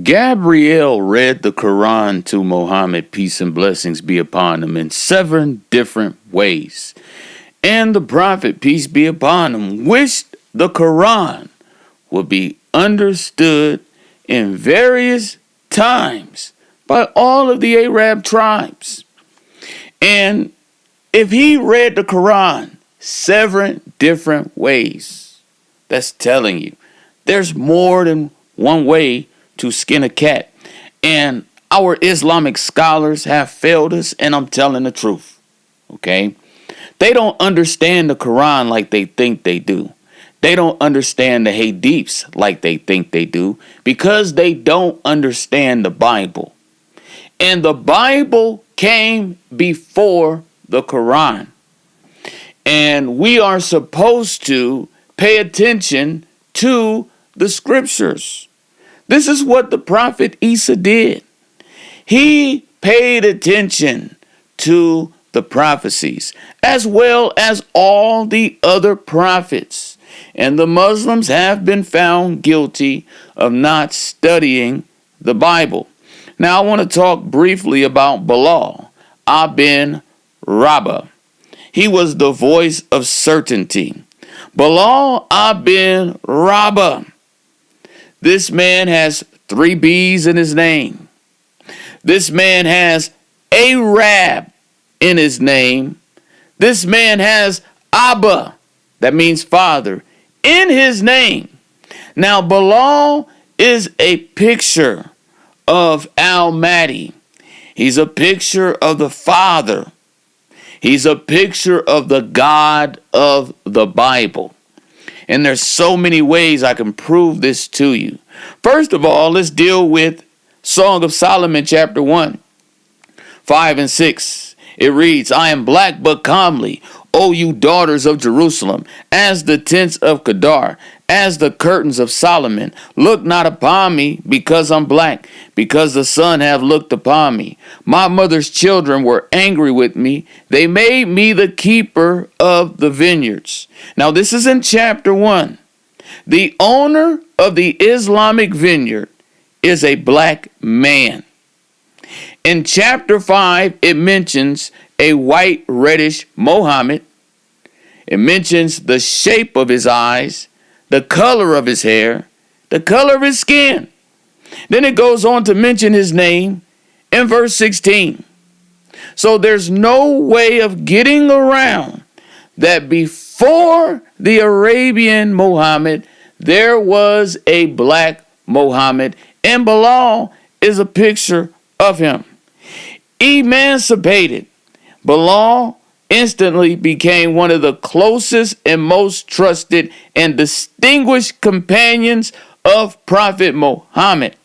Gabriel read the Quran to Muhammad, peace and blessings be upon him, in 7 different ways. And the Prophet, peace be upon him, wished the Quran would be understood in various times by all of the Arab tribes. And if he read the Quran 7 different ways, that's telling you there's more than one way to skin a cat. And our Islamic scholars have failed us, and I'm telling the truth. Okay? They don't understand the Quran like they think they do. They don't understand the hadiths like they think they do, because they don't understand the Bible. And the Bible came before the Quran. And we are supposed to pay attention to the scriptures. This is what the prophet Isa did. He paid attention to the prophecies, as well as all the other prophets. And the Muslims have been found guilty of not studying the Bible. Now, I want to talk briefly about Bilal ibn Rabah. He was the voice of certainty. Bilal ibn Rabah. This man has 3 B's in his name. This man has Arab in his name. This man has Abba, that means father, in his name. Now, Bilal is a picture of Al-Mahdi. He's a picture of the Father. He's a picture of the God of the Bible. And there's so many ways I can prove this to you. First of all, let's deal with Song of Solomon, chapter 1, 5 and 6. It reads, I am black but comely, O you daughters of Jerusalem, as the tents of Kedar, as the curtains of Solomon. Look not upon me, because I'm black, because the sun have looked upon me. My mother's children were angry with me. They made me the keeper of the vineyards. Now this is in chapter 1. The owner of the Islamic vineyard is a black man. In chapter 5, it mentions a white reddish Mohammed. It mentions the shape of his eyes, the color of his hair, the color of his skin. Then it goes on to mention his name in verse 16. So there's no way of getting around that before the Arabian Muhammad, there was a black Muhammad, and Bilal is a picture of him. Emancipated, Bilal instantly became one of the closest and most trusted and distinguished companions of Prophet Muhammad.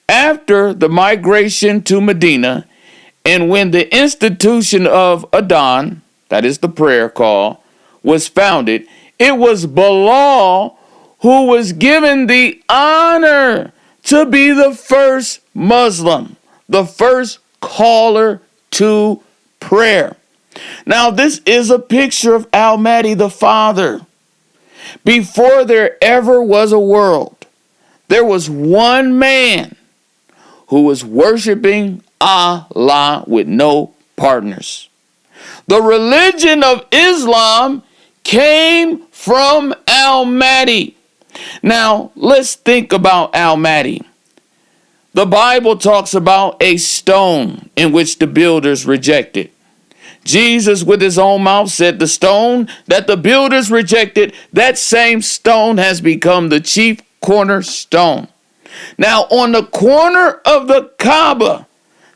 After the migration to Medina, and when the institution of Adhan, that is the prayer call, was founded, it was Bilal who was given the honor to be the first Muslim, the first caller to prayer. Now, this is a picture of Al-Mahdi, the Father. Before there ever was a world, there was one man who was worshiping Allah with no partners. The religion of Islam came from Al-Mahdi. Now, let's think about Al-Mahdi. The Bible talks about a stone in which the builders rejected. Jesus, with his own mouth, said the stone that the builders rejected, that same stone has become the chief cornerstone. Now, on the corner of the Kaaba,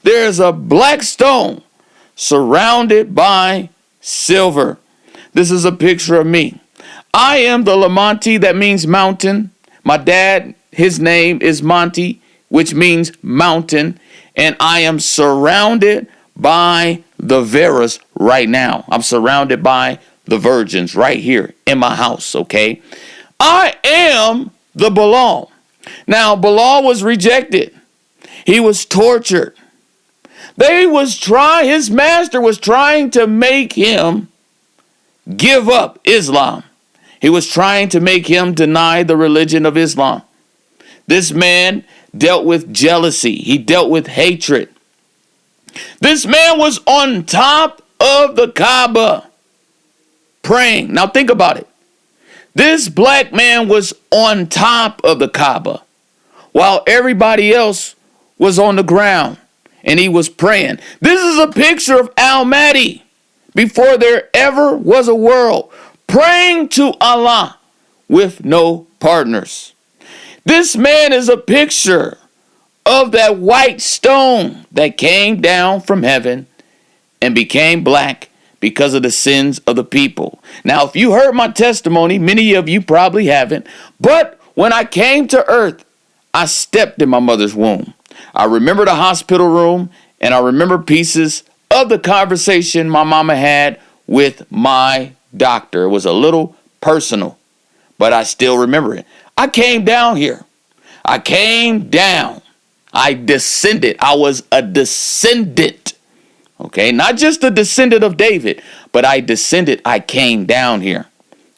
there is a black stone surrounded by silver. This is a picture of me. I am the Lamonti, that means mountain. My dad, his name is Monty, which means mountain. And I am surrounded by the Veras right now. I'm surrounded by the virgins right here in my house, okay? I am the Bilal. Now, Bilal was rejected. He was tortured. His master was trying to make him give up Islam. He was trying to make him deny the religion of Islam. This man dealt with jealousy. He dealt with hatred. This man was on top of the Kaaba praying. Now think about it. This black man was on top of the Kaaba while everybody else was on the ground and he was praying. This is a picture of Mahdi before there ever was a world, praying to Allah with no partners. This man is a picture of that white stone that came down from heaven and became black because of the sins of the people. Now, if you heard my testimony, many of you probably haven't, but when I came to earth, I stepped in my mother's womb. I remember the hospital room, and I remember pieces of the conversation my mama had with my doctor. It was a little personal, but I still remember it. I came down here. I came down. I descended. I was a descendant. Okay, not just a descendant of David, but I descended. I came down here.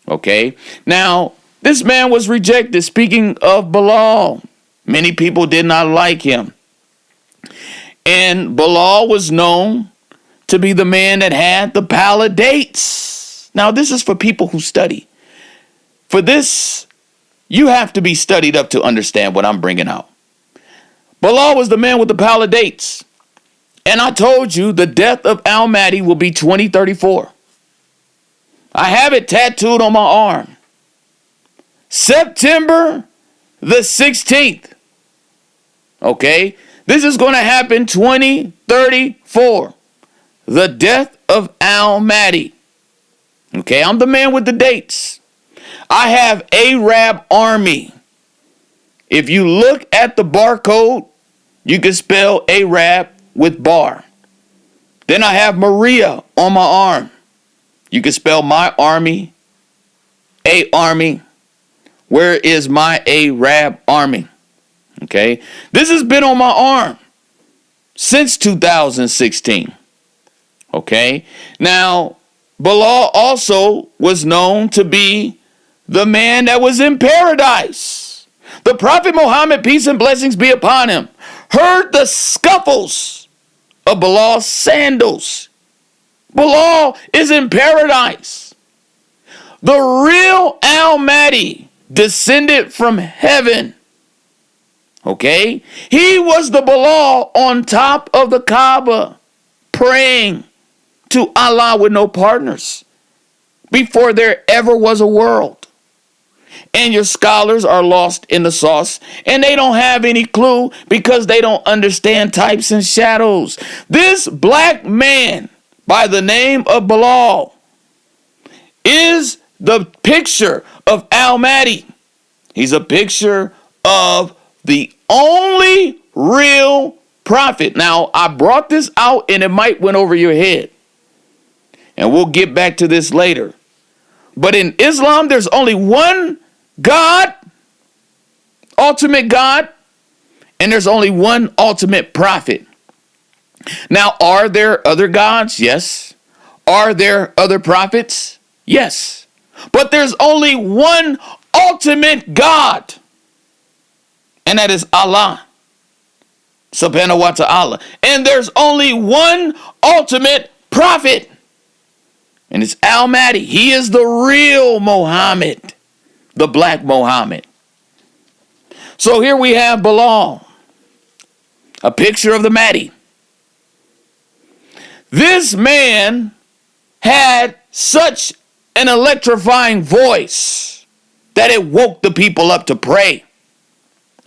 Okay, now this man was rejected. Speaking of Bilal, many people did not like him. And Bilal was known to be the man that had the pallid dates. Now, this is for people who study. For this, you have to be studied up to understand what I'm bringing out. Bilal was the man with the pallid dates. And I told you the death of Mahdi will be 2034. I have it tattooed on my arm. September the 16th. Okay? This is going to happen 2034. The death of Mahdi. Okay? I'm the man with the dates. I have Arab army. If you look at the barcode, you can spell Arab with bar. Then I have Maria on my arm. You can spell my army, a army. Where is my Arab army? Okay. This has been on my arm since 2016. Okay. Now, Bilal also was known to be the man that was in paradise. The Prophet Muhammad, peace and blessings be upon him, heard the scuffles of Bilal's sandals. Bilal is in paradise. The real Mahdi descended from heaven. Okay? He was the Bilal on top of the Kaaba praying to Allah with no partners before there ever was a world. And your scholars are lost in the sauce, and they don't have any clue because they don't understand types and shadows. This black man by the name of Bilal is the picture of Mahdi. He's a picture of the only real prophet. Now, I brought this out and it might went over your head. And we'll get back to this later. But in Islam, there's only one God, ultimate God, and there's only one ultimate prophet. Now, are there other gods? Yes. Are there other prophets? Yes. But there's only one ultimate God, and that is Allah, subhanahu wa ta'ala. And there's only one ultimate prophet, and it's Mahdi. He is the real Muhammad, the black Muhammad. So here we have Bilal, a picture of the Mahdi. This man had such an electrifying voice that it woke the people up to pray.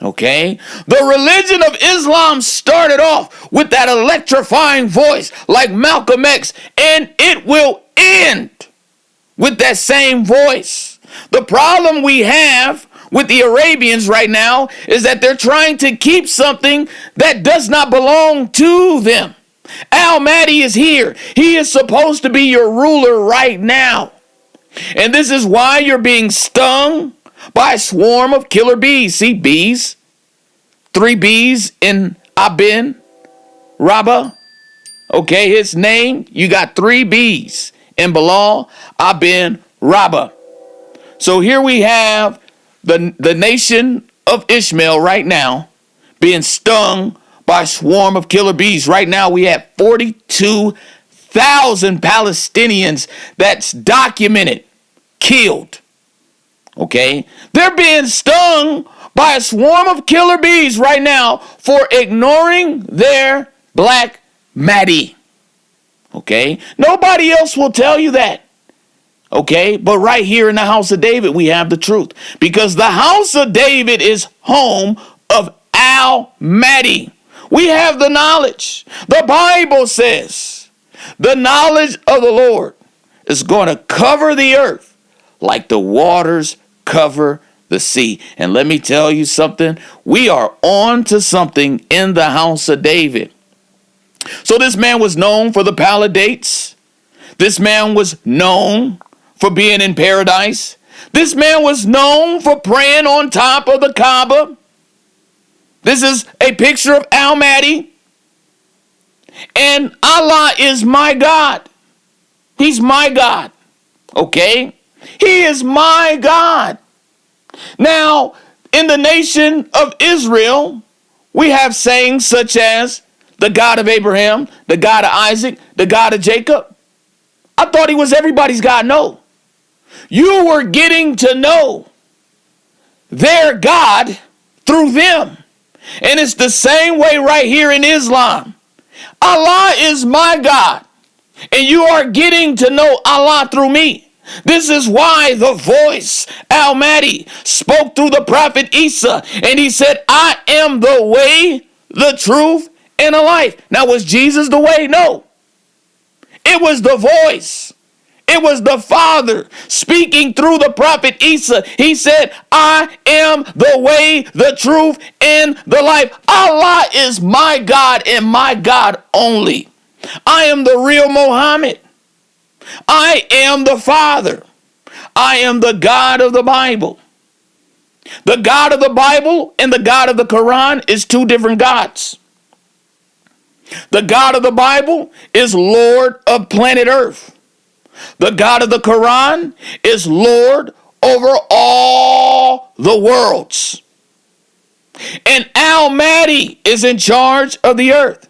Okay? The religion of Islam started off with that electrifying voice like Malcolm X, and it will end with that same voice. The problem we have with the Arabians right now is that they're trying to keep something that does not belong to them. Mahdi is here. He is supposed to be your ruler right now. And this is why you're being stung by a swarm of killer bees. See, bees. 3 bees in Abin Rabba. Okay, his name. You got 3 bees in Bilal, Abin Rabba. So here we have the nation of Ishmael right now being stung by a swarm of killer bees. Right now we have 42,000 Palestinians that's documented, killed. Okay? They're being stung by a swarm of killer bees right now for ignoring their black Mahdi. Okay? Nobody else will tell you that. Okay? But right here in the house of David, we have the truth. Because the house of David is home of Al-Mahdi. We have the knowledge. The Bible says the knowledge of the Lord is going to cover the earth like the waters cover the sea. And let me tell you something. We are on to something in the house of David. So this man was known for the Palidates. This man was known for being in paradise. This man was known for praying on top of the Kaaba. This is a picture of Al-Mahdi. And Allah is my God. He's my God. Okay? He is my God. Now, in the nation of Israel, we have sayings such as the God of Abraham, the God of Isaac, the God of Jacob. I thought he was everybody's God. No. You were getting to know their God through them. And it's the same way right here in Islam. Allah is my God. And you are getting to know Allah through me. This is why the voice, Al-Mahdi, spoke through the prophet Isa. And he said, I am the way, the truth, and the life. Now, was Jesus the way? No. It was the voice. It was the Father speaking through the prophet Isa. He said, I am the way, the truth, and the life. Allah is my God and my God only. I am the real Muhammad. I am the Father. I am the God of the Bible. The God of the Bible and the God of the Quran is two different gods. The God of the Bible is Lord of planet Earth. The God of the Quran is Lord over all the worlds. And Al-Mahdi is in charge of the earth.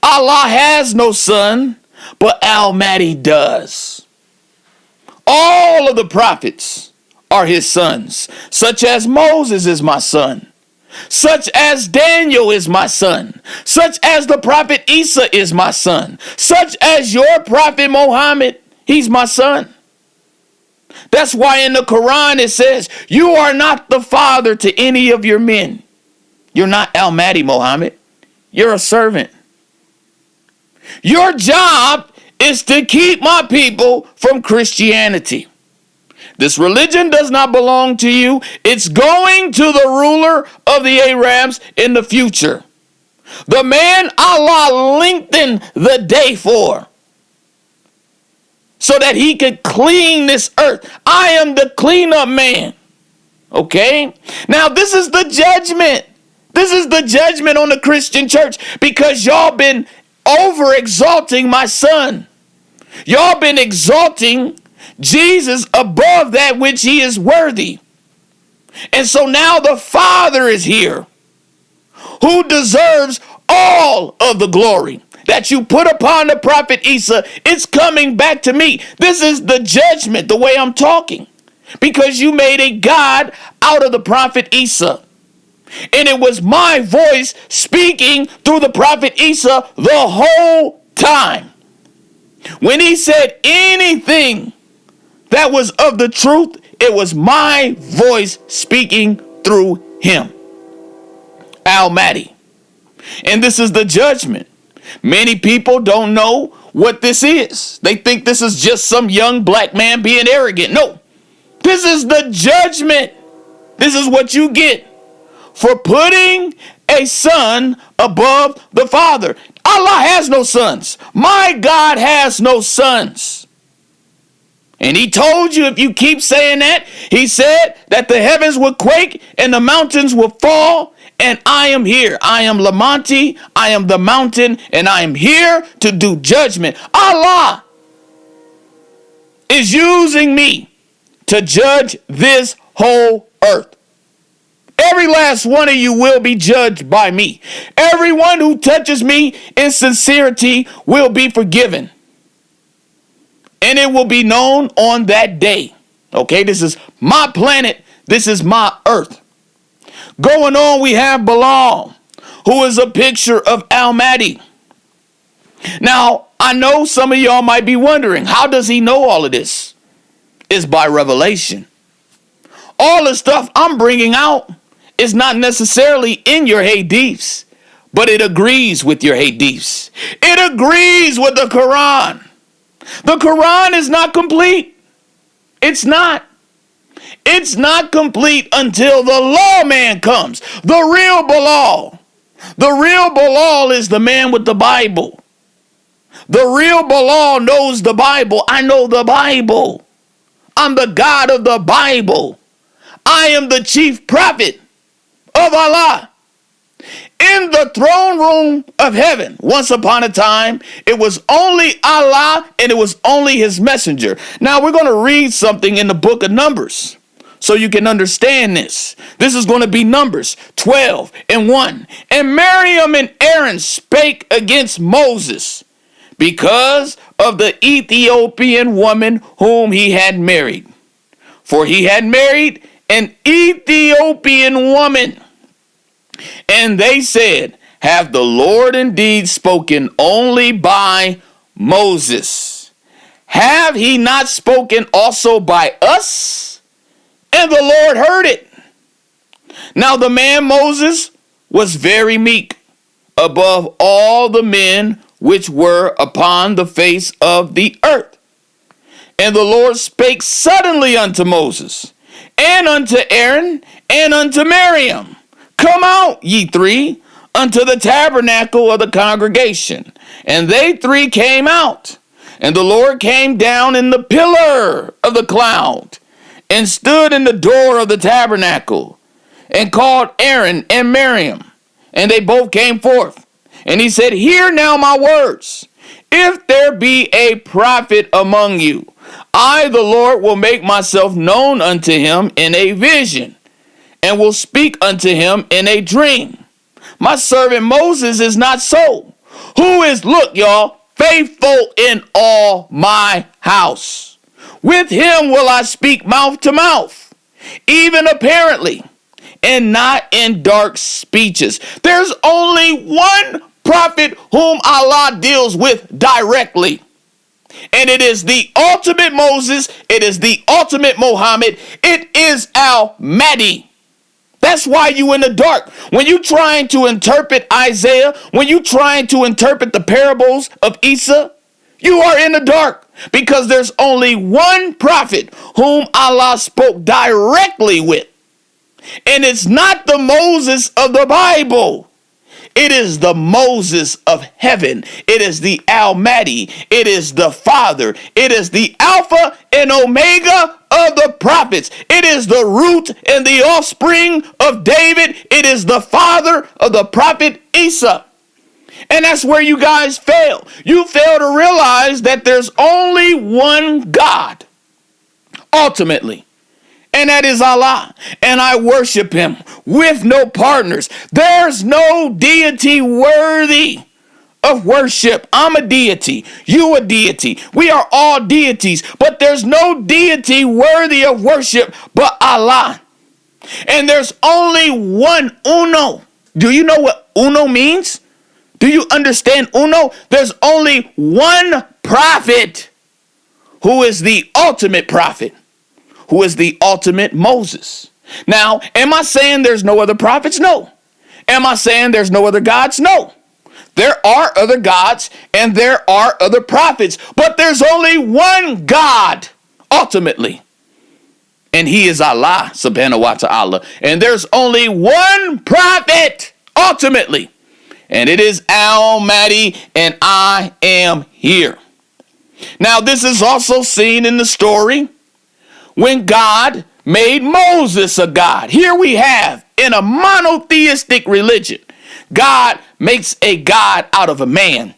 Allah has no son, but Al-Mahdi does. All of the prophets are his sons, such as Moses is my son, such as Daniel is my son, such as the prophet Isa is my son, such as your prophet Muhammad, he's my son. That's why in the Quran it says, you are not the father to any of your men. You're not Al-Mahdi, Muhammad. You're a servant. Your job is to keep my people from Christianity. This religion does not belong to you. It's going to the ruler of the Arabs in the future. The man Allah lengthened the day for, so that he could clean this earth. I am the cleanup man. Okay? Now this is the judgment. This is the judgment on the Christian church, because y'all been over exalting my son. Y'all been exalting Jesus above that which he is worthy. And so now the Father is here, who deserves all of the glory that you put upon the prophet Isa. It's coming back to me. This is the judgment, the way I'm talking, because you made a God out of the prophet Isa. And it was my voice speaking through the prophet Isa the whole time. When he said anything that was of the truth, it was my voice speaking through him. Al-Mahdi. And this is the judgment. Many people don't know what this is. They think this is just some young black man being arrogant. No, this is the judgment. This is what you get for putting a son above the Father. Allah has no sons. My God has no sons. And he told you, if you keep saying that, he said that the heavens would quake and the mountains would fall. And I am here. I am Lamonti. I am the mountain. And I am here to do judgment. Allah is using me to judge this whole earth. Every last one of you will be judged by me. Everyone who touches me in sincerity will be forgiven. And it will be known on that day. Okay, this is my planet. This is my earth. Going on, we have Balaam, who is a picture of Mahdi. Now, I know some of y'all might be wondering, how does he know all of this? It's by revelation. All the stuff I'm bringing out is not necessarily in your hadiths, but it agrees with your hadiths. It agrees with the Quran. The Quran is not complete. It's not. It's not complete until the lawman comes. The real Bilal. The real Bilal is the man with the Bible. The real Bilal knows the Bible. I know the Bible. I'm the God of the Bible. I am the chief prophet of Allah. In the throne room of heaven, once upon a time, it was only Allah and it was only his messenger. Now we're going to read something in the book of Numbers so you can understand this. This is going to be Numbers 12:1. And Miriam and Aaron spake against Moses because of the Ethiopian woman whom he had married. For he had married an Ethiopian woman. And they said, have the Lord indeed spoken only by Moses? Have he not spoken also by us? And the Lord heard it. Now the man Moses was very meek above all the men which were upon the face of the earth. And the Lord spake suddenly unto Moses, and unto Aaron, and unto Miriam, come out, ye three, unto the tabernacle of the congregation. And they three came out. And the Lord came down in the pillar of the cloud, and stood in the door of the tabernacle, and called Aaron and Miriam. And they both came forth. And he said, hear now my words. If there be a prophet among you, I, the Lord, will make myself known unto him in a vision, and will speak unto him in a dream. My servant Moses is not so. Who is, look, y'all, faithful in all my house. With him will I speak mouth to mouth, even apparently, and not in dark speeches. There's only one prophet whom Allah deals with directly. And it is the ultimate Moses. It is the ultimate Muhammad. It is Mahdi. That's why you in the dark. When you trying to interpret Isaiah, when you trying to interpret the parables of Isa, you are in the dark, because there's only one prophet whom Allah spoke directly with. And it's not the Moses of the Bible. It is the Moses of heaven. It is the Mahdi. It is the Father. It is the Alpha and Omega of the prophets. It is the root and the offspring of David. It is the father of the prophet Isa. And that's where you guys fail. You fail to realize that there's only one God, ultimately. And that is Allah. And I worship him with no partners. There's no deity worthy of worship. I'm a deity. You a deity. We are all deities. But there's no deity worthy of worship but Allah. And there's only one uno. Do you know what uno means? Do you understand uno? There's only one prophet who is the ultimate prophet, who is the ultimate Moses. Now, am I saying there's no other prophets? No. Am I saying there's no other gods? No. There are other gods and there are other prophets, but there's only one God, ultimately. And he is Allah, subhanahu wa ta'ala. And there's only one prophet, ultimately. And it is Mahdi, and I am here. Now, this is also seen in the story when God made Moses a god. Here we have, in a monotheistic religion, God makes a god out of a man.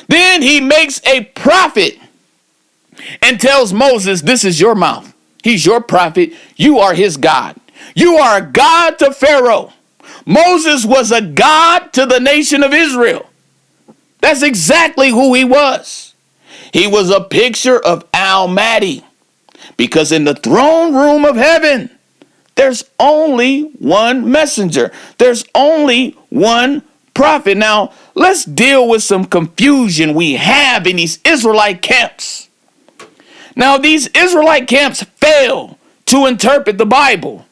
Then he makes a prophet and tells Moses, this is your mouth. He's your prophet. You are his God. You are a God to Pharaoh. Moses was a God to the nation of Israel. That's exactly who he was. He was a picture of Mahdi, because in the throne room of heaven, there's only one messenger. There's only one prophet. Now, let's deal with some confusion we have in these Israelite camps. Now, these Israelite camps fail to interpret the Bible,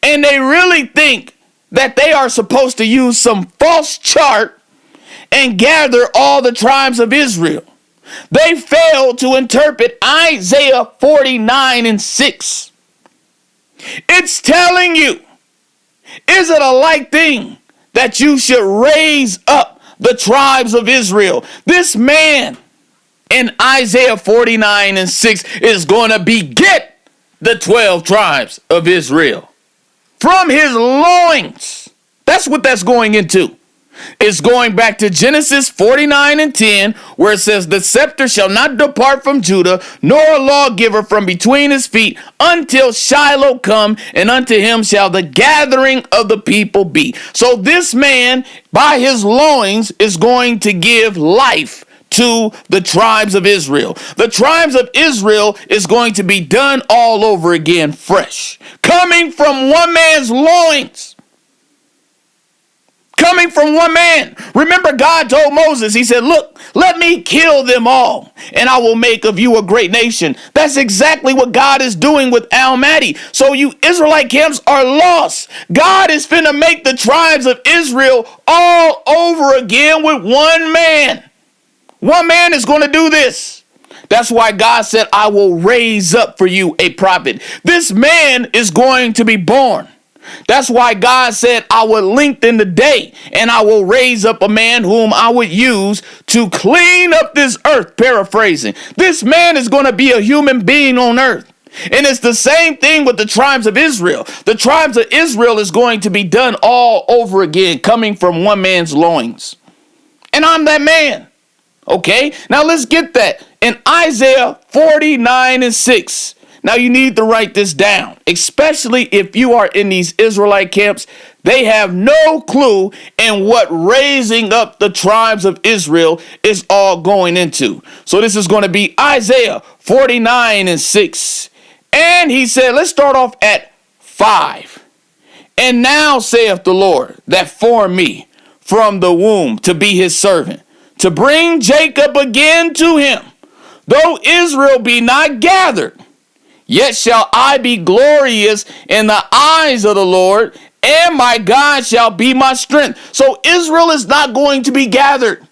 and they really think that they are supposed to use some false chart and gather all the tribes of Israel. They fail to interpret Isaiah 49:6. It's telling you, is it a light thing that you should raise up the tribes of Israel? This man in Isaiah 49:6 is going to beget the 12 tribes of Israel from his loins. That's what that's going into. It's going back to Genesis 49:10, where it says, the scepter shall not depart from Judah, nor a lawgiver from between his feet, until Shiloh come, and unto him shall the gathering of the people be. So this man, by his loins, is going to give life to the tribes of Israel. The tribes of Israel is going to be done all over again, fresh, coming from one man's loins. Coming from one man. Remember, God told Moses, he said, look, let me kill them all, and I will make of you a great nation. That's exactly what God is doing with Mahdi. So you Israelite camps are lost. God is finna make the tribes of Israel all over again with one man. One man is going to do this. That's why God said, I will raise up for you a prophet. This man is going to be born. That's why God said, I will lengthen the day, and I will raise up a man whom I would use to clean up this earth. Paraphrasing. This man is going to be a human being on earth. And it's the same thing with the tribes of Israel. The tribes of Israel is going to be done all over again, coming from one man's loins. And I'm that man. Okay, now let's get that in Isaiah 49:6. Now you need to write this down, especially if you are in these Israelite camps. They have no clue in what raising up the tribes of Israel is all going into. So this is going to be Isaiah 49:6. And he said, let's start off at 5. And now saith the Lord that formed me from the womb to be his servant, to bring Jacob again to him. Though Israel be not gathered, yet shall I be glorious in the eyes of the Lord, and my God shall be my strength. So Israel is not going to be gathered.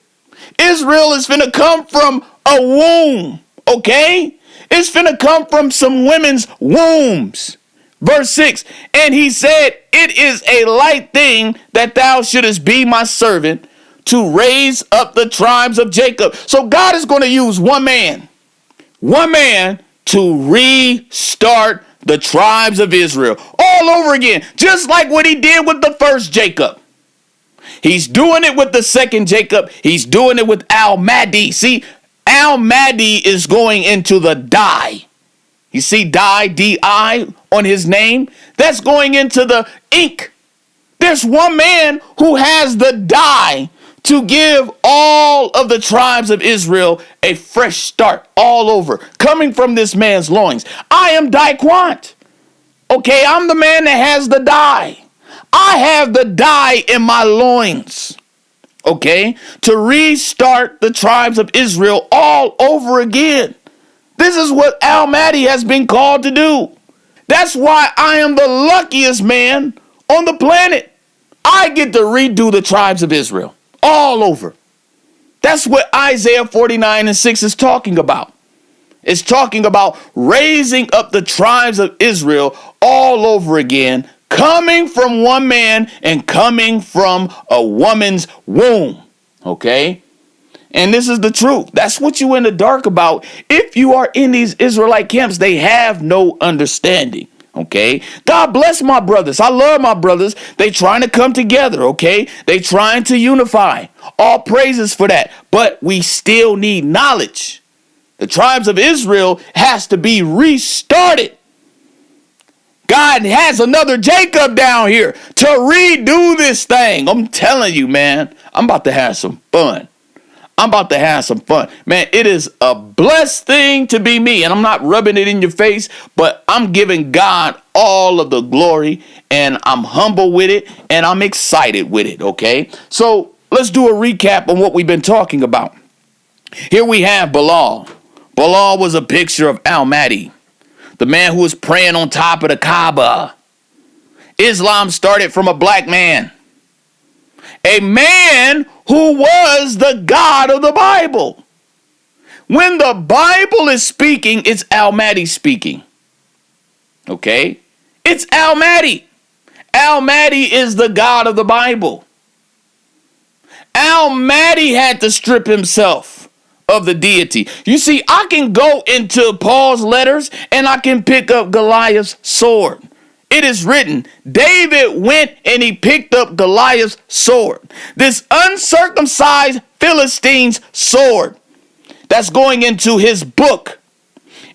Israel is finna come from a womb, okay? It's finna come from some women's wombs. Verse 6, and he said, it is a light thing that thou shouldest be my servant, to raise up the tribes of Jacob. So God is going to use one man to restart the tribes of Israel all over again, just like what he did with the first Jacob. He's doing it with the second Jacob. He's doing it with Mahdi. See, Mahdi is going into the dye. You see dye, D-I, on his name? That's going into the ink. There's one man who has the dye to give all of the tribes of Israel a fresh start all over, coming from this man's loins. I am Daquant. Okay, I'm the man that has the dye. I have the dye in my loins. Okay, to restart the tribes of Israel all over again. This is what Mahdi has been called to do. That's why I am the luckiest man on the planet. I get to redo the tribes of Israel all over. That's what Isaiah 49:6 is talking about. It's talking about raising up the tribes of Israel all over again, coming from one man and coming from a woman's womb. Okay? And this is the truth. That's what you in the dark about. If you are in these Israelite camps, they have no understanding. Okay, God bless my brothers. I love my brothers. They trying to come together. Okay, they trying to unify. All praises for that. But we still need knowledge. The tribes of Israel has to be restarted. God has another Jacob down here to redo this thing. I'm telling you, man, I'm about to have some fun. I'm about to have some fun. Man, it is a blessed thing to be me. And I'm not rubbing it in your face, but I'm giving God all of the glory. And I'm humble with it. And I'm excited with it, okay? So let's do a recap on what we've been talking about. Here we have Bilal. Bilal was a picture of Mahdi, the man who was praying on top of the Kaaba. Islam started from a black man. A man who was the God of the Bible. When the Bible is speaking, it's Mahdi speaking. Okay? It's Mahdi. Mahdi is the God of the Bible. Mahdi had to strip himself of the deity. You see, I can go into Paul's letters and I can pick up Goliath's sword. It is written, David went and he picked up Goliath's sword. This uncircumcised Philistine's sword that's going into his book.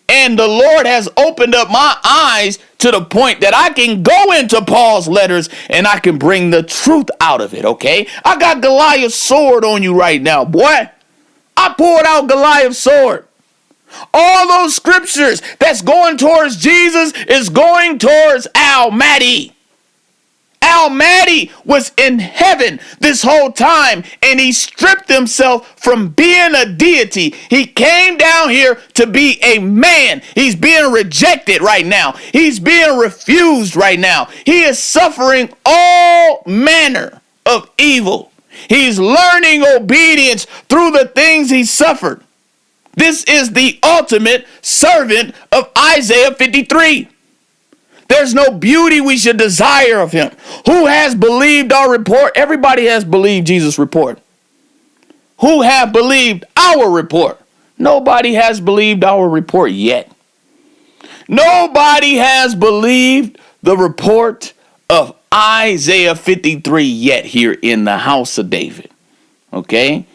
And the Lord has opened up my eyes to the point that I can go into Paul's letters and I can bring the truth out of it, okay? I got Goliath's sword on you right now, boy. I poured out Goliath's sword. All those scriptures that's going towards Jesus is going towards Mahdi. Mahdi was in heaven this whole time, and he stripped himself from being a deity. He came down here to be a man. He's being rejected right now. He's being refused right now. He is suffering all manner of evil. He's learning obedience through the things he suffered. This is the ultimate servant of Isaiah 53. There's no beauty we should desire of him. Who has believed our report? Everybody has believed Jesus' report. Who have believed our report? Nobody has believed our report yet. Nobody has believed the report of Isaiah 53 yet here in the house of David. Okay?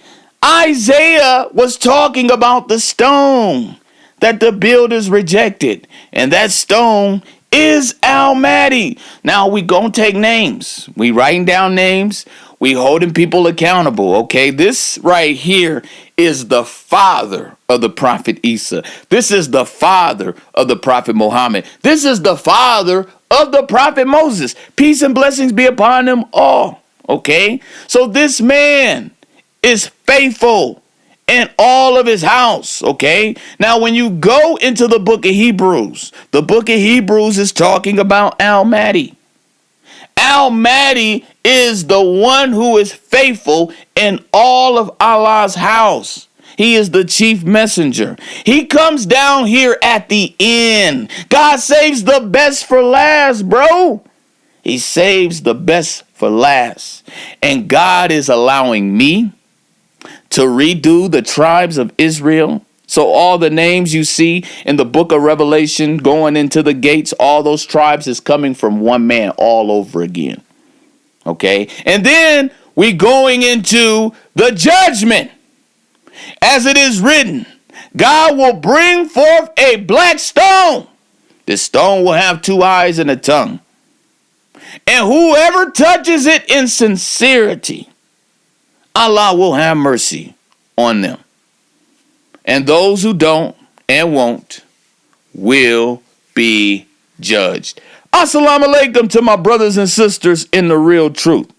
Isaiah was talking about the stone that the builders rejected. And that stone is Mahdi. Now we gonna take names. We writing down names. We holding people accountable. Okay, this right here is the father of the prophet Isa. This is the father of the prophet Muhammad. This is the father of the prophet Moses. Peace and blessings be upon them all. Okay, so this man is faithful in all of his house, okay? Now, when you go into the book of Hebrews, the book of Hebrews is talking about Mahdi. Mahdi is the one who is faithful in all of Allah's house. He is the chief messenger. He comes down here at the end. God saves the best for last, bro. He saves the best for last. And God is allowing me to redo the tribes of Israel. So all the names you see in the book of Revelation going into the gates, all those tribes is coming from one man all over again. Okay? And then we going into the judgment. As it is written, God will bring forth a black stone. This stone will have two eyes and a tongue. And whoever touches it in sincerity, Allah will have mercy on them. And those who don't and won't will be judged. Assalamu alaikum to my brothers and sisters in the real truth.